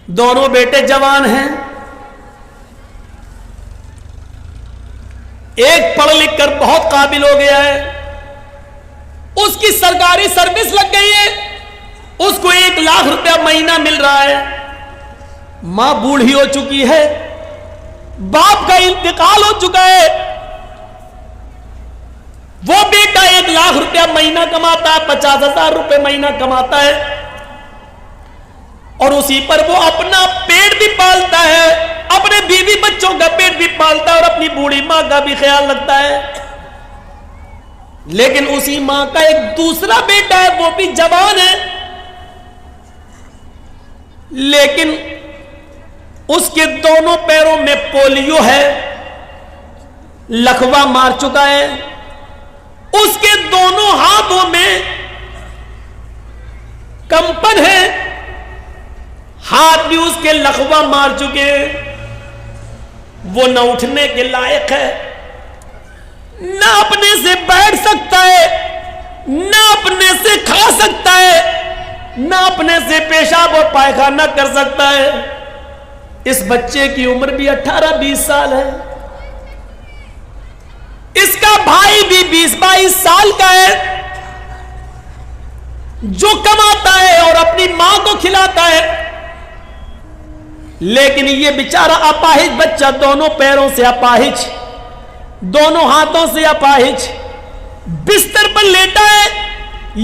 دونوں بیٹے جوان ہیں، ایک پڑھ لکھ کر بہت قابل ہو گیا ہے، اس کی سرکاری سروس لگ گئی ہے، اس کو 1 لاکھ روپیہ مہینہ مل رہا ہے، ماں بوڑھی ہو چکی ہے، باپ کا انتقال ہو چکا ہے، وہ بیٹا 1 لاکھ روپیہ مہینہ کماتا ہے، 50,000 روپے مہینہ کماتا ہے، اور اسی پر وہ اپنا پیٹ بھی پالتا ہے، اپنے بیوی بچوں کا پیٹ بھی پالتا ہے، اور اپنی بوڑھی ماں کا بھی خیال رکھتا ہے۔ لیکن اسی ماں کا ایک دوسرا بیٹا ہے، وہ بھی جوان ہے، لیکن اس کے دونوں پیروں میں پولیو ہے، لکوا مار چکا ہے، اس کے دونوں ہاتھوں میں کمپن ہے، ہاتھ بھی اس کے لکوا مار چکے ہیں، وہ نہ اٹھنے کے لائق ہے، نہ اپنے سے بیٹھ سکتا ہے، نہ اپنے سے کھا سکتا ہے، نہ اپنے سے پیشاب اور پائخانہ کر سکتا ہے۔ اس بچے کی عمر بھی 18-20 سال ہے، اس کا بھائی بھی 20-22 سال کا ہے، جو کماتا ہے اور اپنی ماں کو کھلاتا ہے، لیکن یہ بیچارہ اپاہج بچہ، دونوں پیروں سے اپاہج، دونوں ہاتھوں سے اپاہج، بستر پر لیٹا ہے،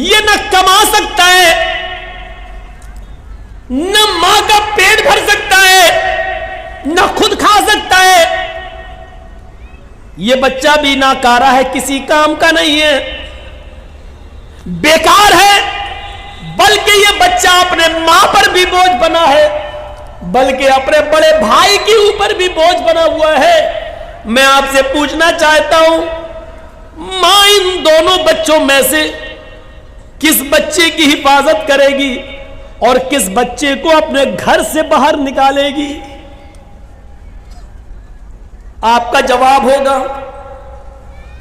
یہ نہ کما سکتا ہے، نہ ماں کا پیٹ بھر سکتا ہے، نہ خود کھا سکتا ہے۔ یہ بچہ بھی ناکارہ ہے، کسی کام کا نہیں ہے، بیکار ہے، بلکہ یہ بچہ اپنے ماں پر بھی بوجھ بنا ہے، بلکہ اپنے بڑے بھائی کے اوپر بھی بوجھ بنا ہوا ہے۔ میں آپ سے پوچھنا چاہتا ہوں، ماں ان دونوں بچوں میں سے کس بچے کی حفاظت کرے گی اور کس بچے کو اپنے گھر سے باہر نکالے گی؟ آپ کا جواب ہوگا،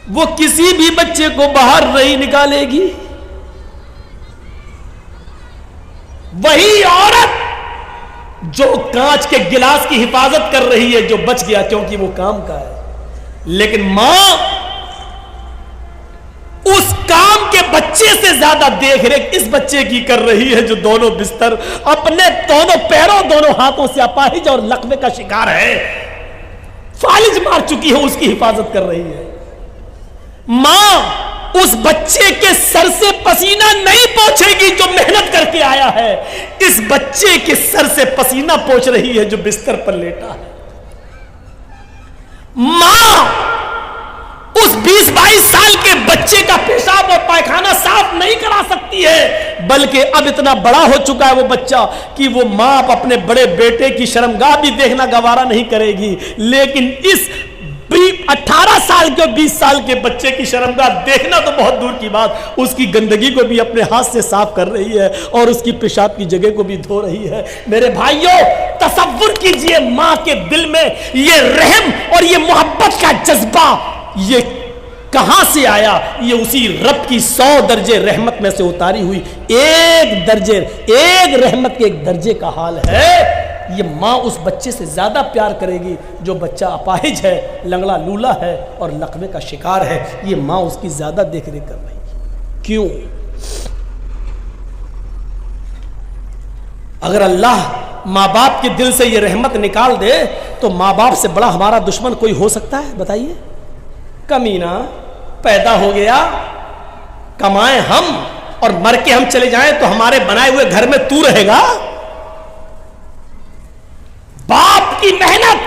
وہ کسی بھی بچے کو باہر نہیں نکالے گی۔ وہی عورت جو کانچ کے گلاس کی حفاظت کر رہی ہے، جو بچ گیا کیونکہ وہ کام کا ہے، لیکن ماں اس کام کے بچے سے زیادہ دیکھ ریکھ اس بچے کی کر رہی ہے، جو دونوں بستر، اپنے دونوں پیروں، دونوں ہاتھوں سے اپاہج اور لقوے کا شکار ہے، فالج مار چکی ہے، اس کی حفاظت کر رہی ہے۔ ماں اس بچے کے سر سے پسینہ نہیں پوچھے گی جو محنت کر کے آیا ہے، اس بچے کے سر سے پسینہ پوچھ رہی ہے جو بستر پر لیٹا ہے۔ ماں اس 20-22 سال کے بچے کا پیشاب اور پائخانہ صاف نہیں کرا سکتی ہے، بلکہ اب اتنا بڑا ہو چکا ہے وہ بچہ کہ وہ ماں اپنے بڑے بیٹے کی شرمگاہ بھی دیکھنا گوارا نہیں کرے گی، لیکن اس 18 سال کے 20 سال کے بچے کی شرمگاہ دیکھنا تو بہت دور کی بات، اس کی گندگی کو بھی اپنے ہاتھ سے صاف کر رہی ہے اور اس کی پیشاب کی جگہ کو بھی دھو رہی ہے۔ میرے بھائیوں، تصور کیجئے ماں کے دل میں یہ رحم اور یہ محبت کا جذبہ یہ کہاں سے آیا؟ یہ اسی رب کی 100 درجے رحمت میں سے اتاری ہوئی ایک رحمت کے 1 درجے کا حال ہے۔ یہ ماں اس بچے سے زیادہ پیار کرے گی جو بچہ اپاہج ہے، لنگڑا لولا ہے اور لقوے کا شکار ہے، یہ ماں اس کی زیادہ دیکھ ریکھ کر رہی ہے۔ کیوں؟ اگر اللہ ماں باپ کے دل سے یہ رحمت نکال دے تو ماں باپ سے بڑا ہمارا دشمن کوئی ہو سکتا ہے؟ بتائیے۔ کمینہ پیدا ہو گیا، کمائیں ہم اور مر کے ہم چلے جائیں تو ہمارے بنائے ہوئے گھر میں تو رہے گا؟ باپ کی محنت،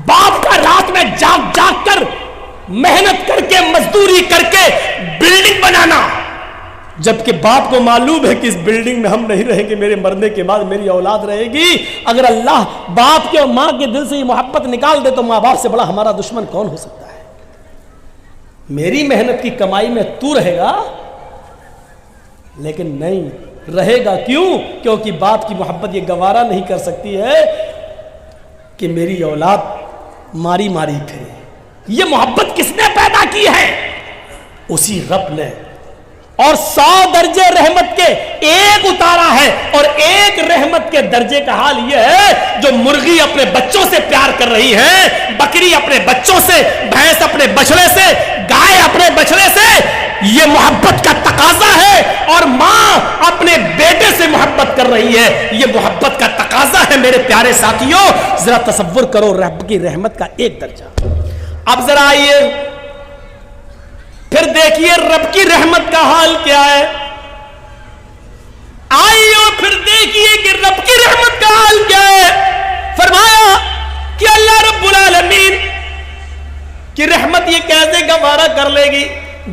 باپ کا رات میں جاگ جاگ کر محنت کر کے مزدوری کر کے بلڈنگ بنانا، جبکہ باپ کو معلوم ہے کہ اس بلڈنگ میں ہم نہیں رہیں گے، میرے مرنے کے بعد میری اولاد رہے گی۔ اگر اللہ باپ کے اور ماں کے دل سے یہ محبت نکال دے تو ماں باپ سے بڑا ہمارا دشمن کون ہو سکتا ہے؟ میری محنت کی کمائی میں تو رہے گا، لیکن نہیں رہے گا۔ کیوں؟ کیونکہ باپ کی محبت یہ گوارا نہیں کر سکتی ہے کہ میری اولاد ماری ماری پھرے۔ یہ محبت کس نے پیدا کی ہے؟ اسی رب نے۔ اور 100 درجے رحمت کے ایک اتارا ہے, اور ایک رحمت کے درجے کا حال یہ ہے جو مرغی اپنے بچوں سے پیار کر رہی ہے, بکری اپنے بچوں سے, بھینس اپنے بچڑے سے, گائے اپنے بچڑے سے. یہ محبت کا تقاضا ہے, اور ماں اپنے بیٹے سے محبت کر رہی ہے, یہ محبت کا تقاضا ہے. میرے پیارے ساتھیوں, ذرا تصور کرو رب کی رحمت کا ایک درجہ. اب ذرا آئیے پھر دیکھیے رب کی رحمت کا حال کیا ہے. آئیے اور پھر دیکھیے کہ رب کی رحمت کا حال کیا ہے. فرمایا کہ اللہ رب العالمین کی رحمت یہ کیسے گوارا کر لے گی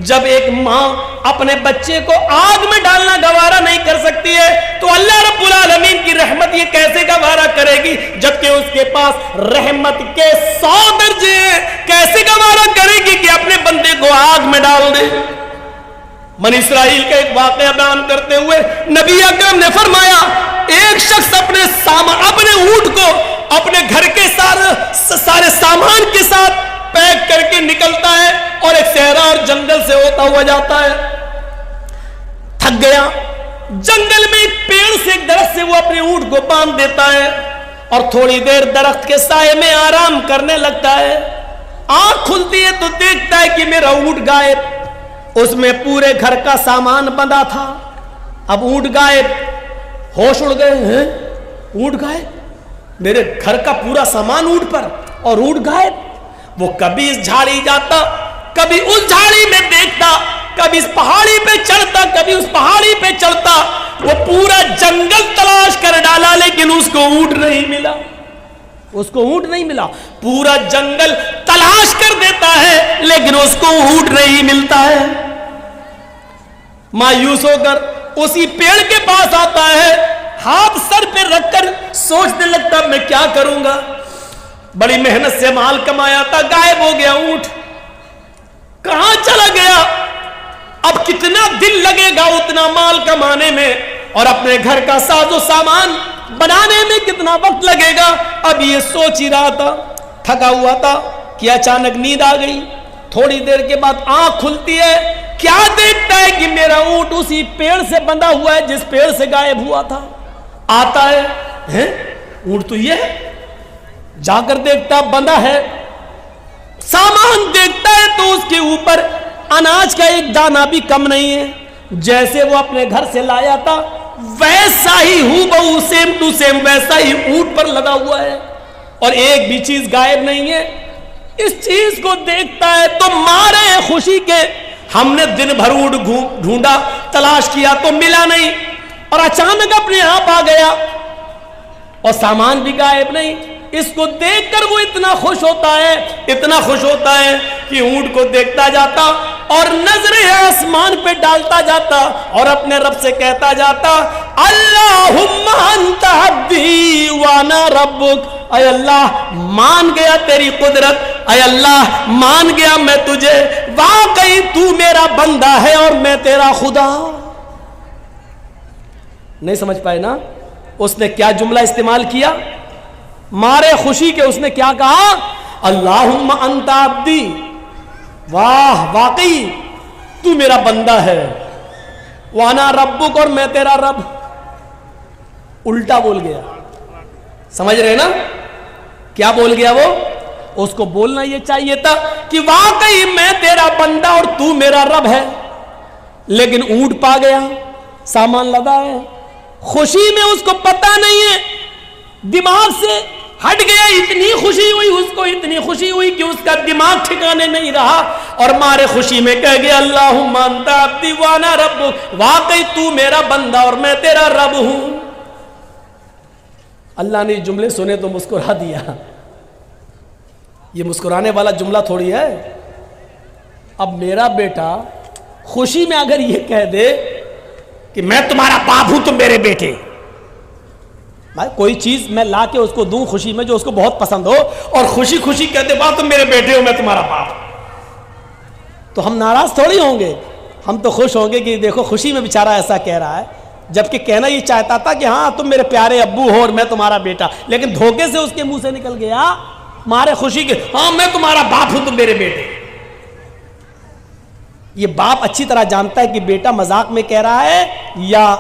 جب ایک ماں اپنے بچے کو آگ میں ڈالنا گوارا نہیں کر سکتی ہے, تو اللہ رب العالمین کی رحمت یہ کیسے گوارا کرے گی جبکہ اس کے پاس رحمت کے 100 درجے ہیں. کیسے گوارا کرے گی کہ اپنے بندے کو آگ میں ڈال دے. بنی اسرائیل کا ایک واقعہ بیان کرتے ہوئے نبی اکرم نے فرمایا, ایک شخص اپنے اونٹ کو اپنے گھر کے سارے سامان کے ساتھ پیک کر کے نکلتا ہے اور ایک صحرا اور جنگل سے ہوتا ہوا جاتا ہے. تھک گیا, جنگل میں ایک پیڑ سے, ایک درخت سے وہ اپنے اونٹ کو باندھ دیتا ہے اور تھوڑی دیر درخت کے سائے میں آرام کرنے لگتا ہے. آنکھ کھلتی ہے تو دیکھتا ہے کہ میرا اونٹ غائب. اس میں پورے گھر کا سامان بندھا تھا. اب اونٹ غائب, ہوش اڑ گئے ہیں, اونٹ غائب, میرے گھر کا پورا سامان اونٹ پر اور اونٹ غائب. وہ کبھی اس جھاڑی جاتا, کبھی اس جھاڑی میں دیکھتا, کبھی اس پہاڑی پہ چڑھتا, کبھی اس پہاڑی پہ چڑھتا. وہ پورا جنگل تلاش کر ڈالا لیکن اس کو اونٹ نہیں ملا. اس کو اونٹ نہیں ملا. پورا جنگل تلاش کر دیتا ہے لیکن اس کو اونٹ نہیں ملتا ہے. مایوس ہو کر اسی پیڑ کے پاس آتا ہے, ہاتھ سر پہ رکھ کر سوچنے لگتا میں کیا کروں گا. بڑی محنت سے مال کمایا تھا, غائب ہو گیا اونٹ, کہاں چلا گیا. اب کتنا دن لگے گا اتنا مال کمانے میں, اور اپنے گھر کا ساز و سامان بنانے میں کتنا وقت لگے گا. اب یہ سوچ ہی رہا تھا, تھکا ہوا تھا کہ اچانک نیند آ گئی. تھوڑی دیر کے بعد آنکھ کھلتی ہے, کیا دیکھتا ہے کہ میرا اونٹ اسی پیڑ سے بندھا ہوا ہے جس پیڑ سے غائب ہوا تھا. آتا ہے, اونٹ تو یہ ہے. جا کر دیکھتا بندھا ہے, سامان دیکھتا ہے تو اس کے اوپر اناج کا ایک دانہ بھی کم نہیں ہے. جیسے وہ اپنے گھر سے لایا تھا ویسا ہی ہو سیم ٹو سیم ویسا ہی اونٹ پر لگا ہوا ہے, اور ایک بھی چیز غائب نہیں ہے. اس چیز کو دیکھتا ہے تو مارے خوشی کے, ہم نے دن بھر اونٹ ڈھونڈا, تلاش کیا تو ملا نہیں, اور اچانک اپنے آپ آ گیا اور سامان بھی غائب نہیں. اس کو دیکھ کر وہ اتنا خوش ہوتا ہے, اتنا خوش ہوتا ہے کہ اونٹ کو دیکھتا جاتا اور نظریں آسمان پہ ڈالتا جاتا اور اپنے رب سے کہتا جاتا اللہم انت عبدی وانا ربک. اے اللہ مان گیا تیری قدرت, اے اللہ مان گیا میں تجھے, واقعی تو میرا بندہ ہے اور میں تیرا خدا. نہیں سمجھ پائے نا اس نے کیا جملہ استعمال کیا. مارے خوشی کے اس نے کیا کہا, اللہم انت عبدی, واہ واقعی تو میرا بندہ ہے, وانا ربک اور میں تیرا رب. الٹا بول گیا, سمجھ رہے نا کیا بول گیا وہ. اس کو بولنا یہ چاہیے تھا کہ واقعی میں تیرا بندہ اور تو میرا رب ہے, لیکن اونٹ پا گیا, سامان لدا ہے. خوشی میں اس کو پتا نہیں ہے, دماغ سے ہٹ گیا. اتنی خوشی ہوئی اس کو, اتنی خوشی ہوئی کہ اس کا دماغ ٹھکانے نہیں رہا, اور مارے خوشی میں کہہ گیا اللہم انت عبدی وانا ربک, واقعی تو میرا بندہ اور میں تیرا رب ہوں. اللہ نے جملے سنے تو مسکرا دیا. یہ مسکرانے والا جملہ تھوڑی ہے. اب میرا بیٹا خوشی میں اگر یہ کہہ دے کہ میں تمہارا باپ ہوں تم میرے بیٹے, بھائی کوئی چیز میں لا کے اس کو دوں خوشی میں جو اس کو بہت پسند ہو, اور خوشی خوشی کہتے باپ تم میرے بیٹے ہو میں تمہارا باپ, تو ہم ناراض تھوڑی ہوں گے. ہم تو خوش ہوں گے کہ دیکھو خوشی میں بیچارہ ایسا کہہ رہا ہے, جبکہ کہنا یہ چاہتا تھا کہ ہاں تم میرے پیارے ابو ہو اور میں تمہارا بیٹا, لیکن دھوکے سے اس کے منہ سے نکل گیا مارے خوشی کے ہاں میں تمہارا باپ ہوں تم میرے بیٹے. یہ باپ اچھی طرح جانتا ہے کہ بیٹا مذاق میں کہہ رہا ہے یا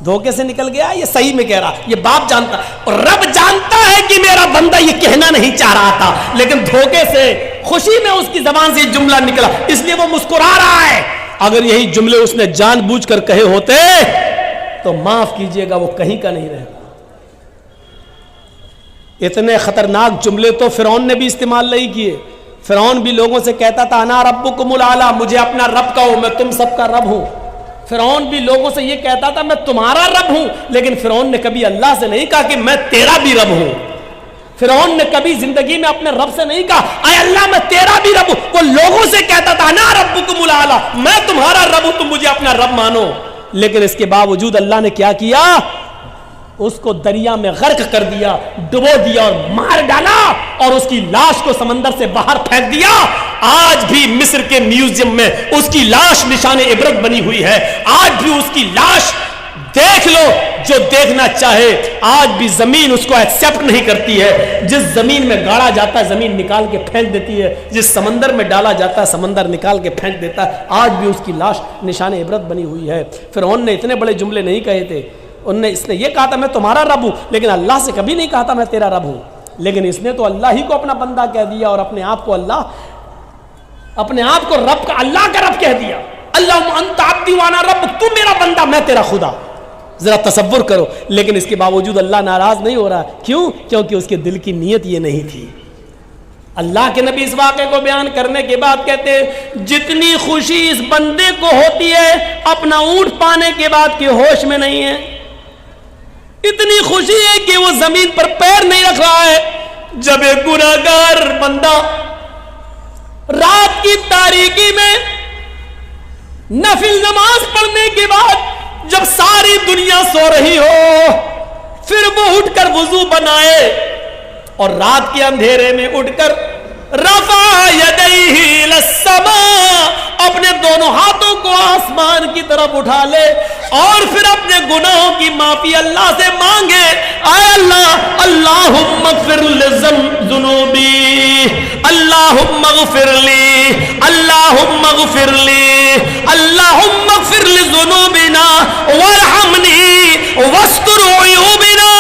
دھوکے سے نکل گیا، یہ صحیح میں کہہ رہا، یہ باپ جانتا اور رب جانتا ہے کہ میرا بندہ یہ کہنا نہیں چاہ رہا تھا، لیکن دھوکے سے خوشی میں اس کی زبان سے یہ جملہ نکلا، اس لیے وہ مسکرا رہا ہے۔ اگر یہی جملے اس نے جان بوجھ کر کہے ہوتے تو معاف کیجئے گا وہ کہیں کا نہیں رہتا۔ اتنے خطرناک جملے تو فرعون نے بھی استعمال نہیں کیے۔ فرعون بھی لوگوں سے کہتا تھا انا ربکم الاعلی، مجھے اپنا رب کہو، میں تم سب کا رب ہوں۔ فرعون بھی لوگوں سے یہ کہتا تھا میں تمہارا رب ہوں، لیکن فرعون نے کبھی اللہ سے نہیں کہا کہ میں تیرا بھی رب ہوں۔ فرعون نے کبھی زندگی میں اپنے رب سے نہیں کہا اے اللہ میں تیرا بھی رب ہوں، وہ لوگوں سے کہتا تھا انا ربکم الاعلی، میں تمہارا رب ہوں، تم مجھے اپنا رب مانو۔ لیکن اس کے باوجود اللہ نے کیا کیا؟ اس کو دریا میں غرق کر دیا، ڈبو دیا اور مار ڈالا، اور اس کی لاش کو سمندر سے باہر پھینک دیا۔ آج بھی مصر کے میوزیم میں اس کی لاش نشان عبرت بنی ہوئی ہے، آج بھی اس کی لاش دیکھ لو جو دیکھنا چاہے۔ آج بھی زمین اس کو ایکسیپٹ نہیں کرتی ہے، جس زمین میں گاڑا جاتا ہے زمین نکال کے پھینک دیتی ہے، جس سمندر میں ڈالا جاتا ہے سمندر نکال کے پھینک دیتا ہے۔ آج بھی اس کی لاش نشان عبرت بنی ہوئی ہے۔ فرعون نے اتنے بڑے جملے نہیں کہے تھے، اس نے یہ کہا تھا میں تمہارا رب ہوں، لیکن اللہ سے کبھی نہیں کہا تھا میں تیرا رب ہوں۔ لیکن اس نے تو اللہ ہی کو اپنا بندہ کہہ دیا اور اپنے آپ کو رب کا، اللہ کا رب کہہ دیا۔ اللہم انت عبدی وانا ربک، تو میرا بندہ میں تیرا خدا۔ ذرا تصور کرو، لیکن اس کے باوجود اللہ ناراض نہیں ہو رہا، کیوں؟ کیونکہ اس کے دل کی نیت یہ نہیں تھی۔ اللہ کے نبی اس واقعے کو بیان کرنے کے بعد کہتے ہیں جتنی خوشی اس بندے کو ہوتی ہے اپنا اونٹ پانے کے بعد کہ ہوش میں نہیں ہے، اتنی خوشی ہے کہ وہ زمین پر پیر نہیں رکھ رہا ہے۔ جب ایک گناہگار بندہ رات کی تاریکی میں نفل نماز پڑھنے کے بعد جب ساری دنیا سو رہی ہو، پھر وہ اٹھ کر وضو بنائے اور رات کے اندھیرے میں اٹھ کر رفع یدیہ الی السماء، اپنے دونوں ہاتھوں کو آسمان کی طرف اٹھا لے اور پھر اپنے گناہوں کی معافی اللہ سے مانگے۔ اے اللہ، اللہم اغفر لذنوبی، اللہم اغفر لی، اللہم اغفر لی، اللہم اغفر لذنوبنا وارحمنی واستر عیوبنا۔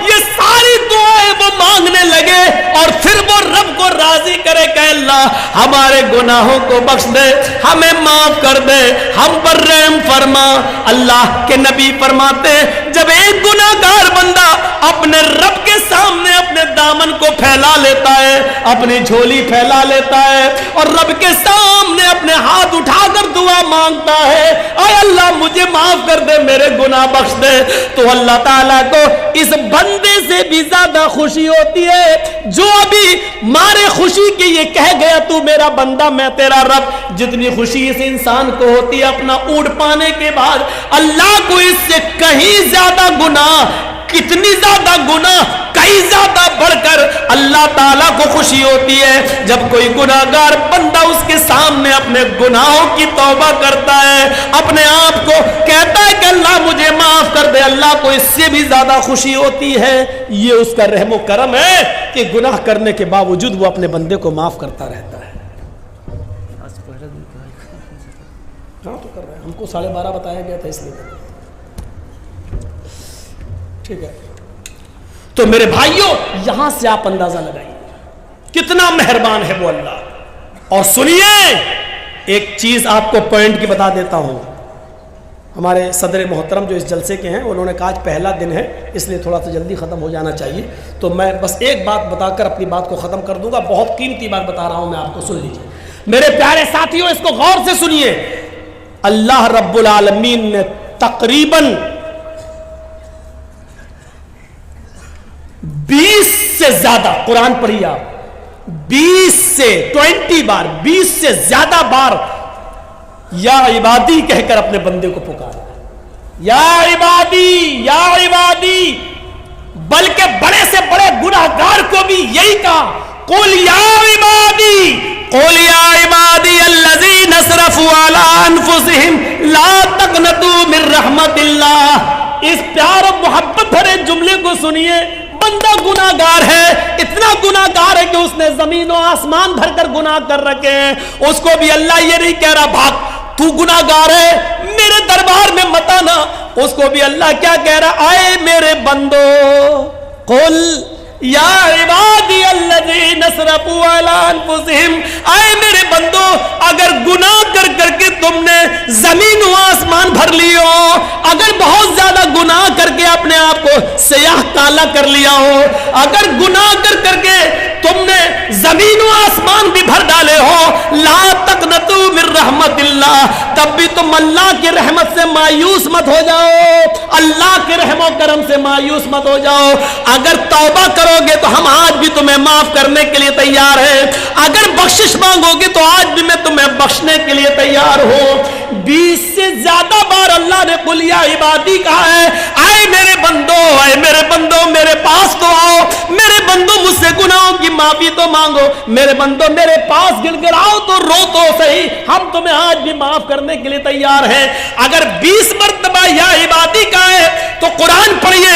یہ ساری دعائیں وہ مانگنے لگے اور پھر وہ رب کو راضی کرے کہ اللہ ہمارے گناہوں کو بخش دے، ہمیں معاف کر دے، ہم پر رحم فرما۔ اللہ کے نبی فرماتے جب ایک گناہگار بندہ اپنے رب کے سامنے اپنے دامن کو پھیلا لیتا ہے، اپنی جھولی پھیلا لیتا ہے اور رب کے سامنے اپنے ہاتھ اٹھا کر دعا مانگتا ہے اے اللہ مجھے معاف کر دے، میرے گناہ بخش دے، تو اللہ تعالیٰ کو اس بندے سے بھی زیادہ خوشی ہوتی ہے جو ابھی مارے خوشی کے یہ کہہ گیا تو میرا بندہ میں تیرا رب، جتنی خوشی اس انسان کو ہوتی ہے اپنا اونٹ پانے کے بعد، اللہ کو اس سے کہیں زیادہ گناہ، کتنی زیادہ گناہ، کئی زیادہ بڑھ کر اللہ تعالیٰ کو خوشی ہوتی ہے جب کوئی گناہگار بندہ اس کے سامنے اپنے گناہوں کی توبہ کرتا ہے، اپنے آپ کو کہتا ہے کہ اللہ مجھے معاف کر دے، اللہ کو اس سے بھی زیادہ خوشی ہوتی ہے۔ یہ اس کا رحم و کرم ہے کہ گناہ کرنے کے باوجود وہ اپنے بندے کو معاف کرتا رہتا ہے۔ ہاں تو کر رہے ہیں، ہم کو 12:30 بتایا گیا تھا اس لیے ٹھیک ہے۔ تو میرے بھائیوں یہاں سے آپ اندازہ لگائیے کتنا مہربان ہے وہ اللہ۔ اور سنیے ایک چیز آپ کو پوائنٹ کی بتا دیتا ہوں، ہمارے صدر محترم جو اس جلسے کے ہیں انہوں نے کہا آج پہلا دن ہے اس لیے تھوڑا سا جلدی ختم ہو جانا چاہیے، تو میں بس ایک بات بتا کر اپنی بات کو ختم کر دوں گا، بہت قیمتی بات بتا رہا ہوں میں آپ کو، سن لیجیے میرے پیارے ساتھیوں، اس کو غور سے سنیے۔ اللہ رب العالمین نے تقریباً 20 سے زیادہ، قرآن پڑھیے آپ، 20 سے زیادہ بار یا عبادی کہہ کر اپنے بندے کو پکارا، یا عبادی یا عبادی، بلکہ بڑے سے بڑے گناہگار کو بھی یہی کہا قل یا عبادی، قل یا عبادی الذین اسرفوا علی انفسہم لا تقنطوا من رحمت اللہ۔ اس پیار و محبت بھرے جملے کو سنیے، بندہ گناہگار ہے، اتنا گناہگار ہے کہ اس نے زمین و آسمان بھر کر گناہ کر رکھے ہیں، اس کو بھی اللہ یہ نہیں کہہ رہا بھاگ تو گناہگار ہے میرے دربار میں مت آنا، اس کو بھی اللہ کیا کہہ رہا؟ آئے میرے بندو، قل یا عبادی الذین اسرفوا علی انفسہم، آئے میرے بندو اگر گناہ کر کر کے تم نے زمین و آسمان بھر لی ہو، اگر بہت زیادہ گناہ کر کے اپنے آپ کو سیاہ کالا کر لیا ہو، اگر گناہ کر کر کے تم نے زمین و آسمان بھی بھر ڈالے ہو، لا تقنطوا من رحمت اللہ، تب بھی تم اللہ کی رحمت سے مایوس مت ہو جاؤ، اللہ کے رحم و کرم سے مایوس مت ہو جاؤ۔ اگر توبہ کرو گے تو ہم آج بھی تمہیں معاف کرنے کے لیے تیار ہیں، اگر بخشش مانگو گے تو آج بھی میں تمہیں بخشنے کے لیے تیار ہوں۔ 20 سے زیادہ بار اللہ نے قل یا عبادی کہا ہے، آئے میرے بندو، آئے میرے بندو میرے پاس تو آؤ، میرے بندو مجھ سے گناہوں کی معافی تو مانگو، میرے بندو میرے پاس گڑ گڑاؤ تو رو تو صحیح، ہم تمہیں آج بھی معاف کرنے کے لیے تیار ہیں۔ اگر 20 مرتبہ یا عبادی کہا ہے تو قرآن پڑھیے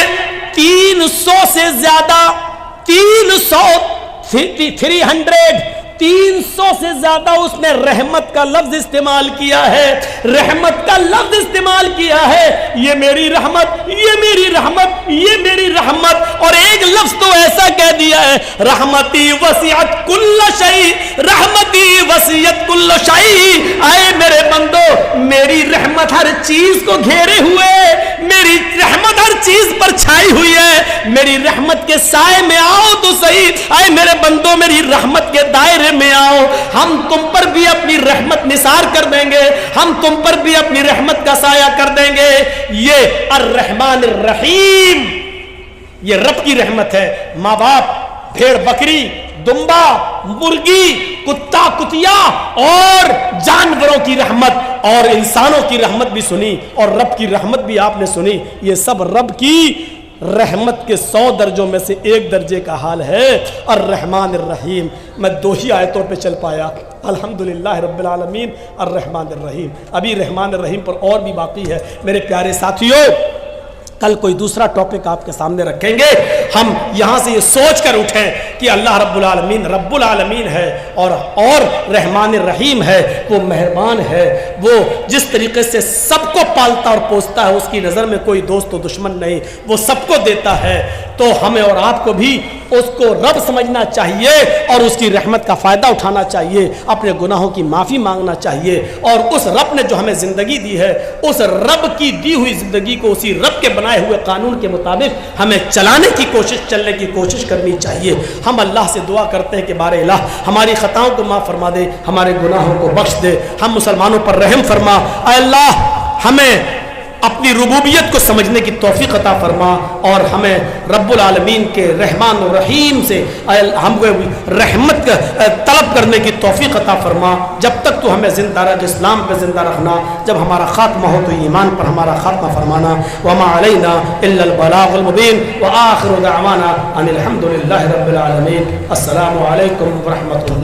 300 سے زیادہ 300 سے زیادہ اس نے رحمت کا لفظ استعمال کیا ہے، رحمت کا لفظ استعمال کیا ہے، یہ میری رحمت، یہ میری رحمت، یہ میری رحمت، اور ایک لفظ تو ایسا کہہ دیا ہے، رحمتی وسعت کل شیء، رحمتی وسعت کل شیء، اے میرے بندو میری رحمت ہر چیز کو گھیرے ہوئے، میری رحمت ہر چیز پر چھائی ہوئی ہے، میری رحمت کے سائے میں آؤ تو صحیح، اے میرے بندو میری رحمت کے دائرے میں آؤ، ہم تم پر بھی اپنی رحمت نثار کر دیں گے، ہم تم پر بھی اپنی رحمت کا سایہ کر دیں گے۔ یہ الرحمن الرحیم، یہ رب کی رحمت ہے۔ ماں باپ، بھیڑ بکری، دمبا، مرغی، کتا کتیا اور جانوروں کی رحمت اور انسانوں کی رحمت بھی سنی، اور رب کی رحمت بھی آپ نے سنی، یہ سب رب کی رحمت کے 100 درجوں میں سے ایک درجے کا حال ہے، الرحمن الرحیم۔ میں 2 ہی آیتوں پہ چل پایا، الحمدللہ رب العالمین الرحمن الرحیم، ابھی رحمان الرحیم پر اور بھی باقی ہے۔ میرے پیارے ساتھیوں، کل کوئی دوسرا ٹاپک آپ کے سامنے رکھیں گے، ہم یہاں سے یہ سوچ کر اٹھیں کہ اللہ رب العالمین ہے اور رحمان الرحیم ہے، وہ مہربان ہے، وہ جس طریقے سے سب کو پالتا اور پوستا ہے، اس کی نظر میں کوئی دوست و دشمن نہیں، وہ سب کو دیتا ہے۔ تو ہمیں اور آپ کو بھی اس کو رب سمجھنا چاہیے اور اس کی رحمت کا فائدہ اٹھانا چاہیے، اپنے گناہوں کی معافی مانگنا چاہیے، اور اس رب نے جو ہمیں زندگی دی ہے، اس رب کی دی ہوئی زندگی کو اسی رب کے بنائے ہوئے قانون کے مطابق ہمیں چلنے کی کوشش کرنی چاہیے۔ ہم اللہ سے دعا کرتے ہیں کہ بارے الہ ہماری خطاؤں کو معاف فرما دے، ہمارے گناہوں کو بخش دے، ہم مسلمانوں پر رحم فرما۔ اے اللہ ہمیں اپنی ربوبیت کو سمجھنے کی توفیق عطا فرما، اور ہمیں رب العالمین کے رحمان و رحیم سے ہم کو رحمت طلب کرنے کی توفیق عطا فرما۔ جب تک تو ہمیں زندہ رکھ، اسلام پہ زندہ رکھنا، جب ہمارا خاتمہ ہو تو ایمان پر ہمارا خاتمہ فرمانا۔ وما علینا الا البلاغ المبین، وآخر دعوانا ان الحمد للہ رب العالمین۔ السلام علیکم ورحمۃ اللہ۔